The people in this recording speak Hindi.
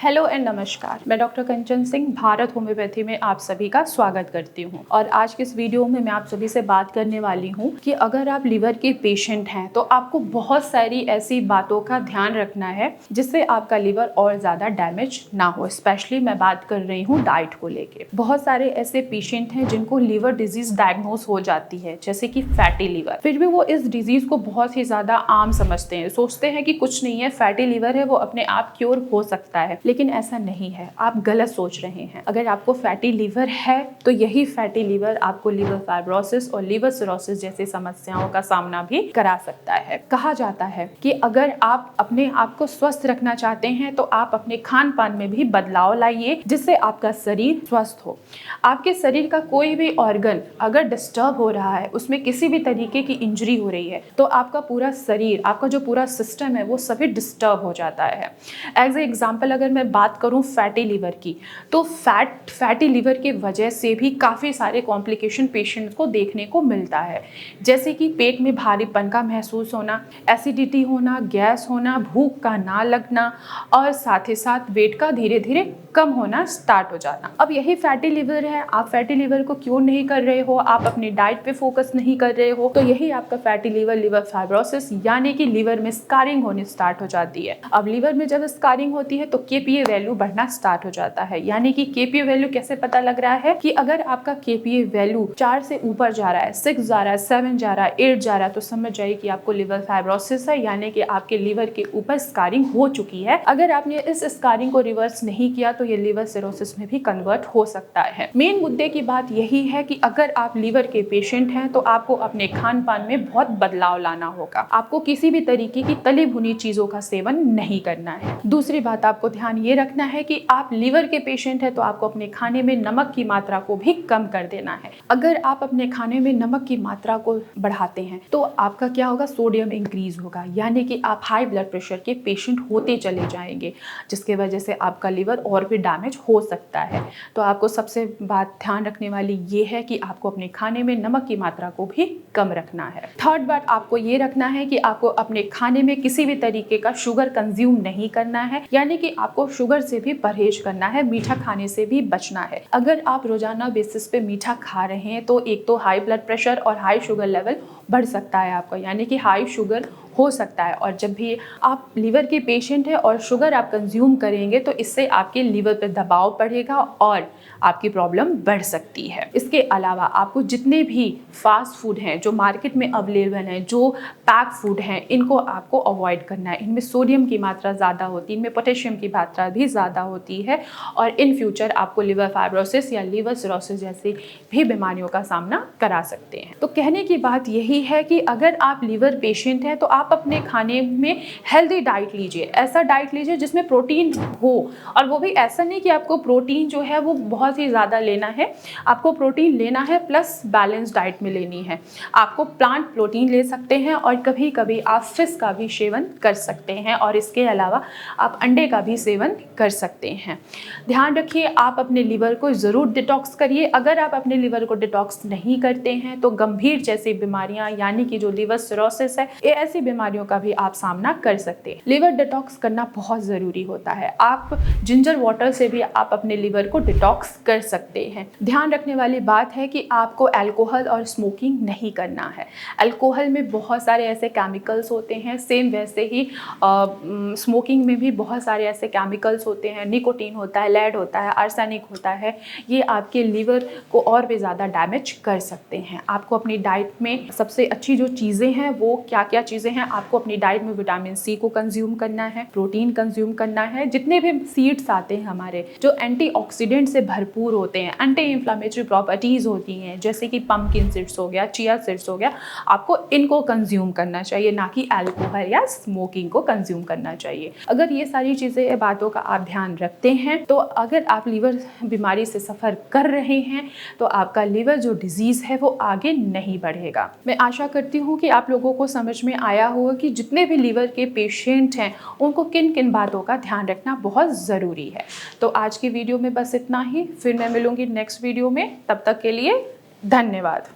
हेलो एंड नमस्कार, मैं डॉक्टर कंचन सिंह भारत होम्योपैथी में आप सभी का स्वागत करती हूं। और आज के इस वीडियो में मैं आप सभी से बात करने वाली हूं कि अगर आप लीवर के पेशेंट हैं तो आपको बहुत सारी ऐसी बातों का ध्यान रखना है जिससे आपका लीवर और ज़्यादा डैमेज ना हो। स्पेशली मैं बात कर रही हूँ डाइट को लेके। बहुत सारे ऐसे पेशेंट हैं जिनको लीवर डिजीज डायग्नोज हो जाती है, जैसे कि फैटी लीवर। फिर भी वो इस डिजीज को बहुत ही ज़्यादा आम समझते हैं, सोचते हैं कि कुछ नहीं है, फैटी लीवर है, वो अपने आप क्योर हो सकता है। लेकिन ऐसा नहीं है, आप गलत सोच रहे हैं। अगर आपको फैटी लीवर है तो यही फैटी लीवर आपको लीवर फाइब्रोसिस और लीवर सिरोसिस जैसी समस्याओं का सामना भी करा सकता है। कहा जाता है कि अगर आप अपने आप को स्वस्थ रखना चाहते हैं तो आप अपने खान पान में भी बदलाव लाइए जिससे आपका शरीर स्वस्थ हो। आपके शरीर का कोई भी ऑर्गन अगर डिस्टर्ब हो रहा है, उसमें किसी भी तरीके की इंजरी हो रही है, तो आपका पूरा शरीर, आपका जो पूरा सिस्टम है वो सभी डिस्टर्ब हो जाता है। एज ए एग्जाम्पल अगर मैं बात करूं फैटी लीवर की, तो फैटी लीवर की वजह से भी काफ़ी सारे कॉम्प्लिकेशन पेशेंट को देखने को मिलता है, जैसे कि पेट में भारीपन का महसूस होना, एसिडिटी होना, गैस होना, भूख का ना लगना और साथ ही साथ वेट का धीरे धीरे कम होना स्टार्ट हो जाना। अब यही फैटी लीवर है, आप फैटी लीवर को क्योर नहीं कर रहे हो, आप अपनी डाइट पे फोकस नहीं कर रहे हो, तो यही आपका फैटी लीवर, लीवर फाइब्रोसिस यानी कि लीवर में स्कारिंग होनी स्टार्ट हो जाती है। अब लीवर में जब स्कारिंग होती है तो केपीए वैल्यू बढ़ना स्टार्ट हो जाता है। यानी कि केपीए वैल्यू कैसे पता लग रहा है कि अगर आपका केपीए वैल्यू 4 से ऊपर जा रहा है, 6 जा रहा है, 7 जा रहा है, 8 जा रहा है, तो समझ जाइए कि आपको लीवर फाइब्रोसिस है, यानी कि आपके लीवर के ऊपर स्कारिंग हो चुकी है। अगर आपने इस स्कारिंग को रिवर्स नहीं किया तो ये लीवर सिरोसिस में भी कन्वर्ट हो सकता है। मेन मुद्दे की बात यही है कि अगर आप लीवर के पेशेंट हैं तो आपको अपने खान पान में बहुत बदलाव लाना होगा। आपको किसी भी तरीके की तली भुनी चीजों का सेवन नहीं करना है। दूसरी बात आपको ध्यान ये रखना है कि आप लीवर के पेशेंट हैं तो आपको अपने खाने में नमक की मात्रा को भी कम कर देना है। अगर आप अपने खाने में नमक की मात्रा को बढ़ाते हैं तो आपका क्या होगा, सोडियम इंक्रीज होगा, यानी कि आप हाई ब्लड प्रेशर के पेशेंट होते चले जाएंगे, जिसकी वजह से आपका लीवर और भी डैमेज हो सकता है। तो आपको सबसे बात ध्यान रखने वाली ये है कि आपको अपने खाने में नमक की मात्रा को भी कम रखना है। थर्ड बात आपको ये रखना है कि आपको अपने खाने में किसी भी तरीके का शुगर कंज्यूम नहीं करना है, यानी कि आपको शुगर से भी परहेज करना है, मीठा खाने से भी बचना है। अगर आप रोजाना बेसिस पे मीठा खा रहे हैं तो एक तो हाई ब्लड प्रेशर और हाई शुगर लेवल बढ़ सकता है आपका, यानी कि हाई शुगर हो सकता है। और जब भी आप लीवर के पेशेंट हैं और शुगर आप कंज्यूम करेंगे तो इससे आपके लीवर पर दबाव पड़ेगा और आपकी प्रॉब्लम बढ़ सकती है। इसके अलावा आपको जितने भी फास्ट फूड हैं जो मार्केट में अवेलेबल हैं, जो पैक फूड हैं, इनको आपको अवॉइड करना है। इनमें सोडियम की मात्रा ज़्यादा होती है, इनमें पोटेशियम की मात्रा भी ज़्यादा होती है और इन फ्यूचर आपको लीवर फाइब्रोसिस या लीवर सिरोसिस जैसी भी बीमारियों का सामना करा सकते हैं। तो कहने की बात यही है कि अगर आप लीवर पेशेंट हैं तो आप अपने खाने में हेल्दी डाइट लीजिए। ऐसा डाइट लीजिए जिसमें प्रोटीन हो, और वो भी ऐसा नहीं कि आपको प्रोटीन जो है वो बहुत ही ज़्यादा लेना है। आपको प्रोटीन लेना है प्लस बैलेंस डाइट में लेनी है। आपको प्लांट प्रोटीन ले सकते हैं और कभी कभी आप फिश का भी सेवन कर सकते हैं, और इसके अलावा आप अंडे का भी सेवन कर सकते हैं। ध्यान रखिए, आप अपने लीवर को ज़रूर डिटॉक्स करिए। अगर आप अपने लीवर को डिटॉक्स नहीं करते हैं तो गंभीर जैसी बीमारियां, यानी कि जो लीवर सिरोसिस है, ये ऐसी बीमारियों का भी आप सामना कर सकते हैं। लीवर डिटॉक्स करना बहुत ज़रूरी होता है। आप जिंजर वाटर से भी आप अपने लीवर को डिटॉक्स कर सकते हैं। ध्यान रखने वाली बात है कि आपको अल्कोहल और स्मोकिंग नहीं करना है। अल्कोहल में बहुत सारे ऐसे केमिकल्स होते हैं, सेम वैसे ही स्मोकिंग में भी बहुत सारे ऐसे केमिकल्स होते हैं। निकोटीन होता है, लेड होता है, आर्सेनिक होता है। ये आपके लीवर को और भी ज़्यादा डैमेज कर सकते हैं। आपको अपनी डाइट में सबसे अच्छी जो चीज़ें हैं वो क्या क्या चीज़ें हैं, आपको अपनी डाइट में विटामिन सी को कंज्यूम करना है, प्रोटीन कंज्यूम करना है, जितने भी सीड्स आते हैं हमारे जो एंटीऑक्सीडेंट से भरपूर होते हैं, एंटी इंफ्लेमेटरी प्रॉपर्टीज़ होती हैं, जैसे कि पंपकिन सीड्स हो गया, चिया सीड्स हो गया, आपको इनको कंज्यूम करना चाहिए, ना कि अल्कोहल या स्मोकिंग को कंज्यूम करना चाहिए। अगर ये सारी चीज़ें, बातों का आप ध्यान रखते हैं तो अगर आप लीवर बीमारी से सफ़र कर रहे हैं तो आपका लीवर जो डिजीज़ है वो आगे नहीं बढ़ेगा। मैं आशा करती हूँ कि आप लोगों को समझ में आया होगा कि जितने भी लीवर के पेशेंट हैं उनको किन किन बातों का ध्यान रखना बहुत ज़रूरी है। तो आज की वीडियो में बस इतना ही, फिर मैं मिलूंगी नेक्स्ट वीडियो में। तब तक के लिए धन्यवाद।